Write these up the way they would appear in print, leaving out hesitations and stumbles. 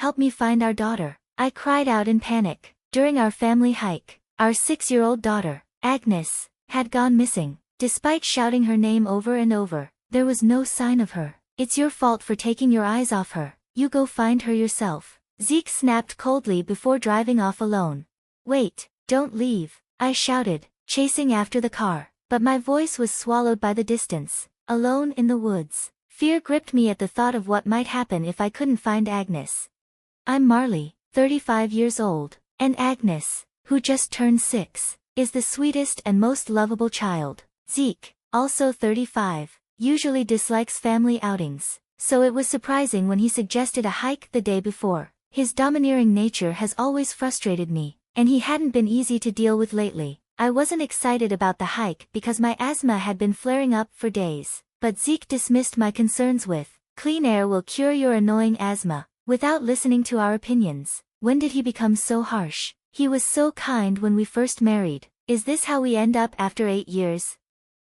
help me find our daughter," I cried out in panic. During our family hike, our 6-year-old daughter, Agnes, had gone missing. Despite shouting her name over and over, there was no sign of her. "It's your fault for taking your eyes off her. You go find her yourself," Zeke snapped coldly before driving off alone. "Wait, don't leave," I shouted, chasing after the car, but my voice was swallowed by the distance. Alone in the woods, fear gripped me at the thought of what might happen if I couldn't find Agnes. I'm Marley, 35 years old, and Agnes, who just turned 6, is the sweetest and most lovable child. Zeke, also 35, usually dislikes family outings, so it was surprising when he suggested a hike the day before. His domineering nature has always frustrated me, and he hadn't been easy to deal with lately. I wasn't excited about the hike because my asthma had been flaring up for days, but Zeke dismissed my concerns with, "Clean air will cure your annoying asthma," without listening to our opinions. When did he become so harsh? He was so kind when we first married. Is this how we end up after 8 years?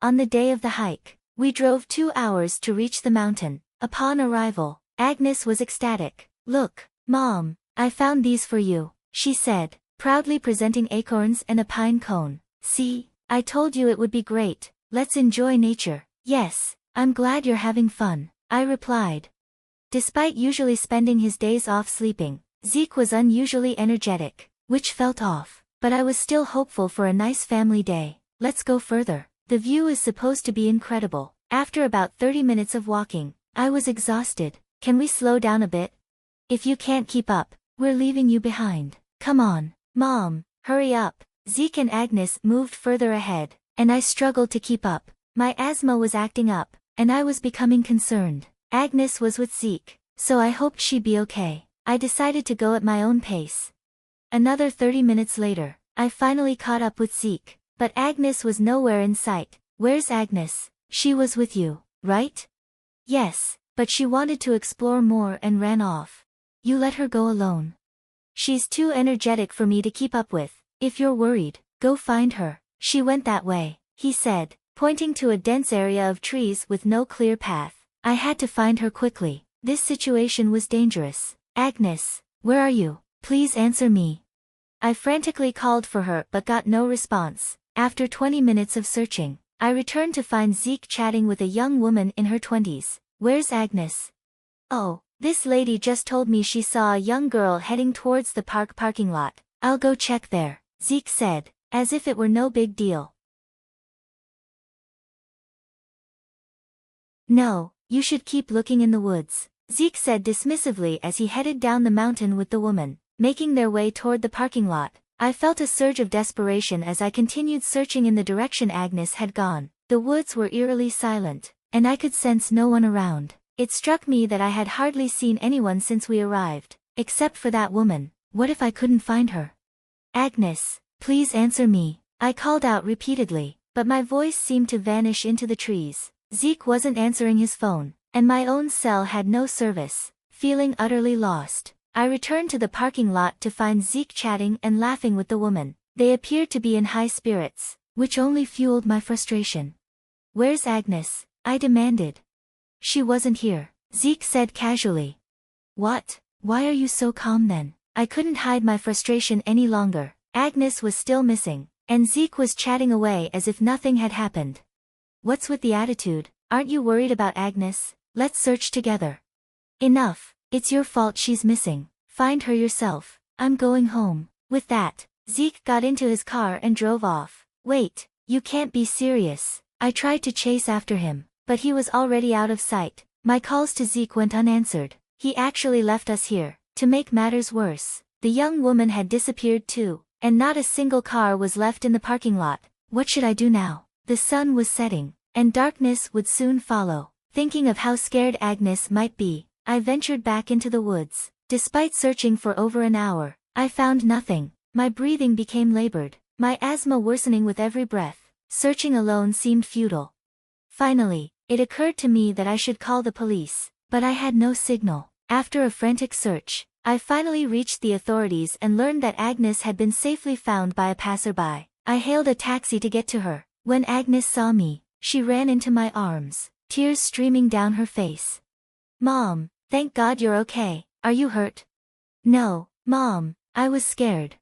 On the day of the hike, we drove 2 hours to reach the mountain. Upon arrival, Agnes was ecstatic. "Look, Mom, I found these for you," she said, proudly presenting acorns and a pine cone. "See, I told you it would be great. Let's enjoy nature." "Yes, I'm glad you're having fun," I replied. Despite usually spending his days off sleeping, Zeke was unusually energetic, which felt off, but I was still hopeful for a nice family day. "Let's go further. The view is supposed to be incredible." After about 30 minutes of walking, I was exhausted. "Can we slow down a bit? If you can't keep up, we're leaving you behind. Come on, Mom, hurry up." Zeke and Agnes moved further ahead, and I struggled to keep up. My asthma was acting up, and I was becoming concerned. Agnes was with Zeke, so I hoped she'd be okay. I decided to go at my own pace. Another 30 minutes later, I finally caught up with Zeke, but Agnes was nowhere in sight. "Where's Agnes? She was with you, right?" "Yes, but she wanted to explore more and ran off." "You let her go alone?" "She's too energetic for me to keep up with. If you're worried, go find her." "She went that way," he said, pointing to a dense area of trees with no clear path. I had to find her quickly. This situation was dangerous. "Agnes, where are you? Please answer me." I frantically called for her but got no response. After 20 minutes of searching, I returned to find Zeke chatting with a young woman in her 20s. "Where's Agnes?" "Oh, this lady just told me she saw a young girl heading towards the parking lot. I'll go check there," Zeke said, as if it were no big deal. "No, you should keep looking in the woods," Zeke said dismissively as he headed down the mountain with the woman. Making their way toward the parking lot, I felt a surge of desperation as I continued searching in the direction Agnes had gone. The woods were eerily silent, and I could sense no one around. It struck me that I had hardly seen anyone since we arrived, except for that woman. What if I couldn't find her? "Agnes, please answer me," I called out repeatedly, but my voice seemed to vanish into the trees. Zeke wasn't answering his phone, and my own cell had no service. Feeling utterly lost, I returned to the parking lot to find Zeke chatting and laughing with the woman. They appeared to be in high spirits, which only fueled my frustration. "Where's Agnes?" I demanded. "She wasn't here," Zeke said casually. "What? Why are you so calm then?" I couldn't hide my frustration any longer. Agnes was still missing, and Zeke was chatting away as if nothing had happened. "What's with the attitude? Aren't you worried about Agnes? Let's search together." "Enough. It's your fault she's missing. Find her yourself. I'm going home." With that, Zeke got into his car and drove off. "Wait, you can't be serious." I tried to chase after him, but he was already out of sight. My calls to Zeke went unanswered. He actually left us here. To make matters worse, the young woman had disappeared too, and not a single car was left in the parking lot. What should I do now? The sun was setting, and darkness would soon follow. Thinking of how scared Agnes might be, I ventured back into the woods. Despite searching for over an hour, I found nothing. My breathing became labored, my asthma worsening with every breath. Searching alone seemed futile. Finally, it occurred to me that I should call the police, but I had no signal. After a frantic search, I finally reached the authorities and learned that Agnes had been safely found by a passerby. I hailed a taxi to get to her. When Agnes saw me, she ran into my arms, tears streaming down her face. "Mom, thank God you're okay. Are you hurt?" No, Mom, I was scared.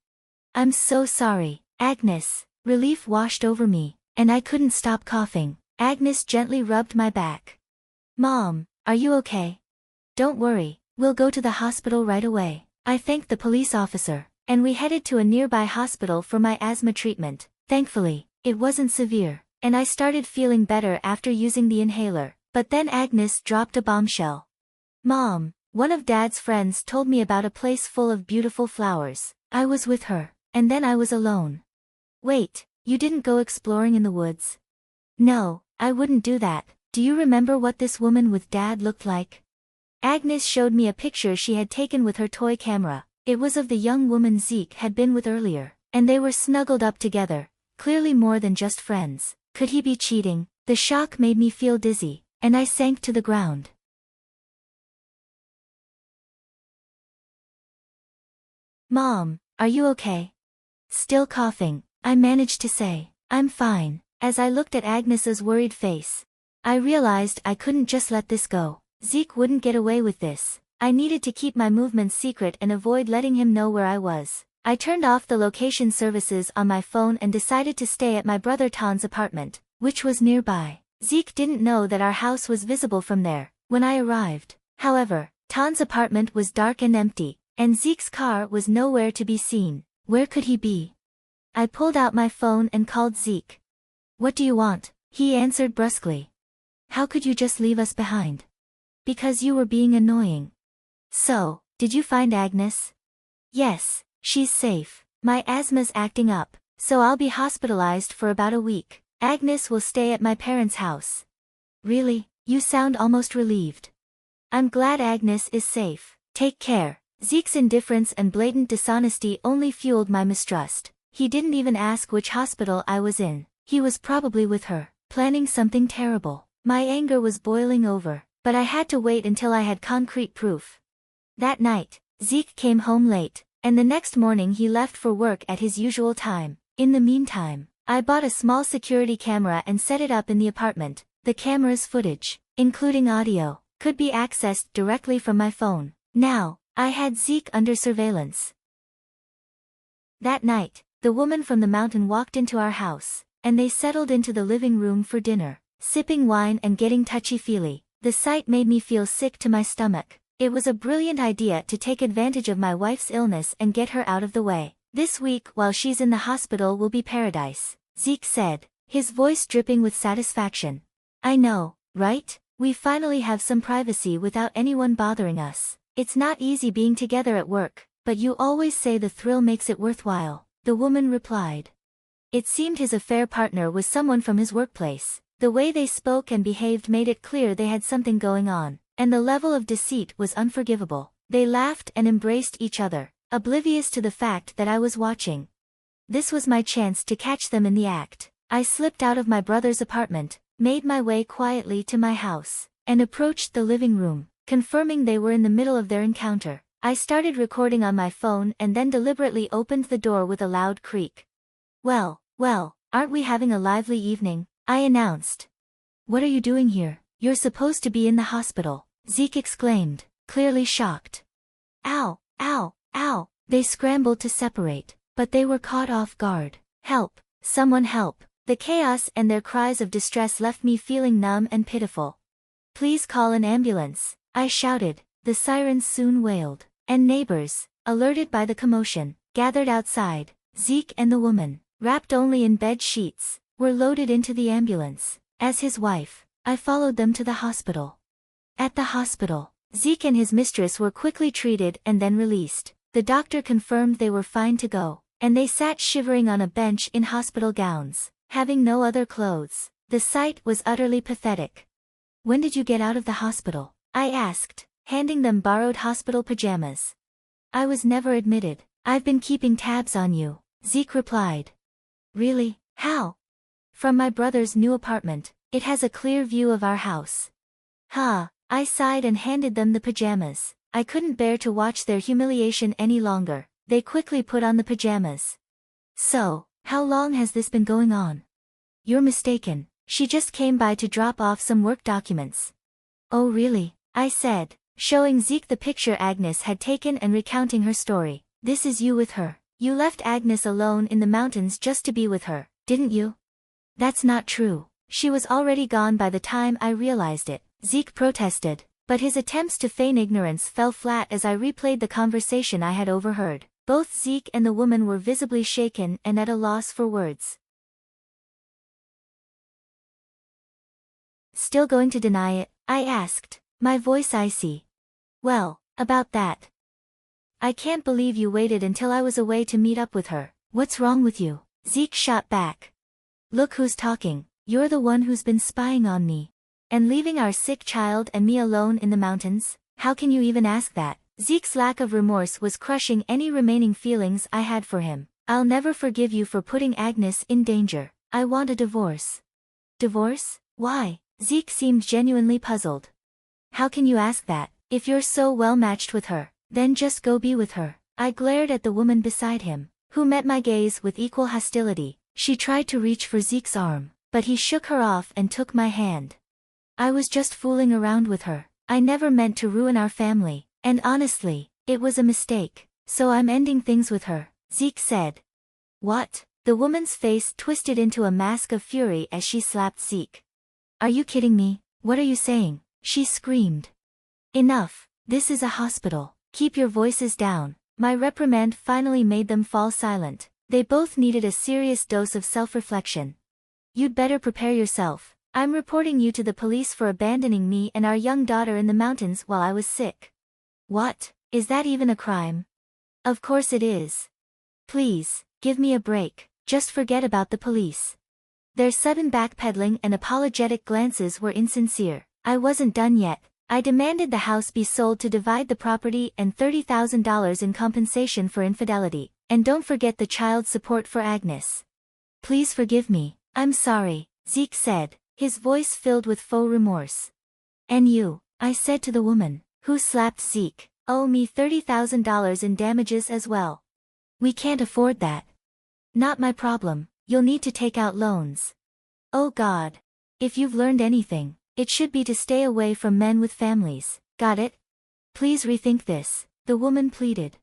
I'm so sorry, Agnes. Relief washed over me, and I couldn't stop coughing. Agnes gently rubbed my back. Mom, are you okay? Don't worry, we'll go to the hospital right away. I thanked the police officer, and we headed to a nearby hospital for my asthma treatment. Thankfully, it wasn't severe, and I started feeling better after using the inhaler. But then Agnes dropped a bombshell. Mom, one of Dad's friends told me about a place full of beautiful flowers. I was with her, and then I was alone. Wait, you didn't go exploring in the woods? No, I wouldn't do that. Do you remember what this woman with Dad looked like? Agnes showed me a picture she had taken with her toy camera. It was of the young woman Zeke had been with earlier, and they were snuggled up together, clearly more than just friends. Could he be cheating? The shock made me feel dizzy, and I sank to the ground. Mom, are you okay? Still coughing, I managed to say, I'm fine. As I looked at Agnes's worried face, I realized I couldn't just let this go. Zeke wouldn't get away with this. I needed to keep my movements secret and avoid letting him know where I was. I turned off the location services on my phone and decided to stay at my brother Tan's apartment, which was nearby. Zeke didn't know that our house was visible from there when I arrived. However, Tan's apartment was dark and empty, and Zeke's car was nowhere to be seen. Where could he be? I pulled out my phone and called Zeke. What do you want? He answered brusquely. How could you just leave us behind? Because you were being annoying. So, did you find Agnes? Yes, she's safe. My asthma's acting up, so I'll be hospitalized for about a week. Agnes will stay at my parents' house. Really? You sound almost relieved. I'm glad Agnes is safe. Take care. Zeke's indifference and blatant dishonesty only fueled my mistrust. He didn't even ask which hospital I was in. He was probably with her, planning something terrible. My anger was boiling over, but I had to wait until I had concrete proof. That night, Zeke came home late, and the next morning he left for work at his usual time. In the meantime, I bought a small security camera and set it up in the apartment. The camera's footage, including audio, could be accessed directly from my phone. Now, I had Zeke under surveillance. That night, the woman from the mountain walked into our house, and they settled into the living room for dinner, sipping wine and getting touchy-feely. The sight made me feel sick to my stomach. It was a brilliant idea to take advantage of my wife's illness and get her out of the way. This week while she's in the hospital will be paradise, Zeke said, his voice dripping with satisfaction. I know, right? We finally have some privacy without anyone bothering us. It's not easy being together at work, but you always say the thrill makes it worthwhile, the woman replied. It seemed his affair partner was someone from his workplace. The way they spoke and behaved made it clear they had something going on, and the level of deceit was unforgivable. They laughed and embraced each other, oblivious to the fact that I was watching. This was my chance to catch them in the act. I slipped out of my brother's apartment, made my way quietly to my house, and approached the living room, confirming they were in the middle of their encounter. I started recording on my phone and then deliberately opened the door with a loud creak. Well, aren't we having a lively evening? I announced. What are you doing here? You're supposed to be in the hospital, Zeke exclaimed, clearly shocked. Ow, ow, ow. They scrambled to separate, but they were caught off guard. Help, someone help. The chaos and their cries of distress left me feeling numb and pitiful. Please call an ambulance, I shouted. The sirens soon wailed, and neighbors, alerted by the commotion, gathered outside. Zeke and the woman, wrapped only in bed sheets, were loaded into the ambulance. As his wife, I followed them to the hospital. At the hospital, Zeke and his mistress were quickly treated and then released. The doctor confirmed they were fine to go, and they sat shivering on a bench in hospital gowns, having no other clothes. The sight was utterly pathetic. When did you get out of the hospital? I asked, handing them borrowed hospital pajamas. I was never admitted. I've been keeping tabs on you, Zeke replied. Really? How? From my brother's new apartment. It has a clear view of our house. I sighed and handed them the pajamas. I couldn't bear to watch their humiliation any longer. They quickly put on the pajamas. So, how long has this been going on? You're mistaken. She just came by to drop off some work documents. Oh really? I said, showing Zeke the picture Agnes had taken and recounting her story. This is you with her. You left Agnes alone in the mountains just to be with her, didn't you? That's not true. She was already gone by the time I realized it, Zeke protested, but his attempts to feign ignorance fell flat as I replayed the conversation I had overheard. Both Zeke and the woman were visibly shaken and at a loss for words. Still going to deny it? I asked, my voice icy. Well, about that. I can't believe you waited until I was away to meet up with her. What's wrong with you? Zeke shot back. Look who's talking. You're the one who's been spying on me. And leaving our sick child and me alone in the mountains? How can you even ask that? Zeke's lack of remorse was crushing any remaining feelings I had for him. I'll never forgive you for putting Agnes in danger. I want a divorce. Divorce? Why? Zeke seemed genuinely puzzled. How can you ask that? If you're so well matched with her, then just go be with her. I glared at the woman beside him, who met my gaze with equal hostility. She tried to reach for Zeke's arm, but he shook her off and took my hand. I was just fooling around with her. I never meant to ruin our family, and honestly, it was a mistake, so I'm ending things with her, Zeke said. What? The woman's face twisted into a mask of fury as she slapped Zeke. Are you kidding me? What are you saying? She screamed. Enough, this is a hospital. Keep your voices down. My reprimand finally made them fall silent. They both needed a serious dose of self-reflection. You'd better prepare yourself. I'm reporting you to the police for abandoning me and our young daughter in the mountains while I was sick. What? Is that even a crime? Of course it is. Please, give me a break. Just forget about the police. Their sudden backpedaling and apologetic glances were insincere. I wasn't done yet. I demanded the house be sold to divide the property and $30,000 in compensation for infidelity. And don't forget the child support for Agnes. Please forgive me. I'm sorry, Zeke said, his voice filled with faux remorse. And you, I said to the woman, who slapped Zeke, owe me $30,000 in damages as well. We can't afford that. Not my problem. You'll need to take out loans. Oh God. If you've learned anything, it should be to stay away from men with families. Got it? Please rethink this, the woman pleaded.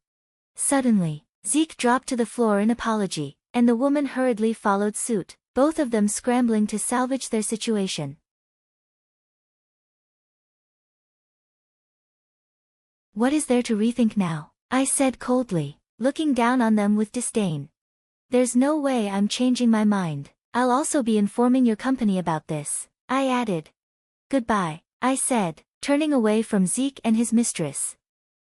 Suddenly, Zeke dropped to the floor in apology, and the woman hurriedly followed suit, both of them scrambling to salvage their situation. What is there to rethink now? I said coldly, looking down on them with disdain. There's no way I'm changing my mind. I'll also be informing your company about this, I added. Goodbye, I said, turning away from Zeke and his mistress.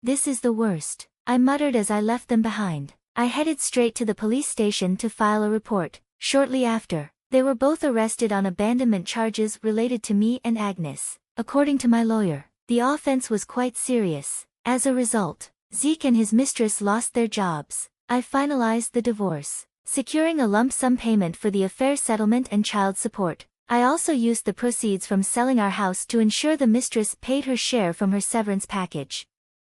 This is the worst, I muttered as I left them behind. I headed straight to the police station to file a report. Shortly after, they were both arrested on abandonment charges related to me and Agnes. According to my lawyer, the offense was quite serious. As a result, Zeke and his mistress lost their jobs. I finalized the divorce, securing a lump sum payment for the affair settlement and child support. I also used the proceeds from selling our house to ensure the mistress paid her share from her severance package.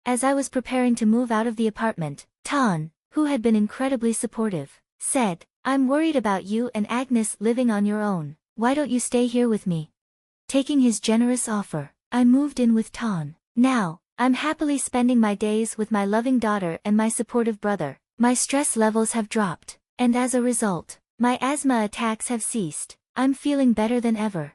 As I was preparing to move out of the apartment, Tan, who had been incredibly supportive, said, I'm worried about you and Agnes living on your own. Why don't you stay here with me? Taking his generous offer, I moved in with Tan. Now, I'm happily spending my days with my loving daughter and my supportive brother. My stress levels have dropped, and as a result, my asthma attacks have ceased. I'm feeling better than ever.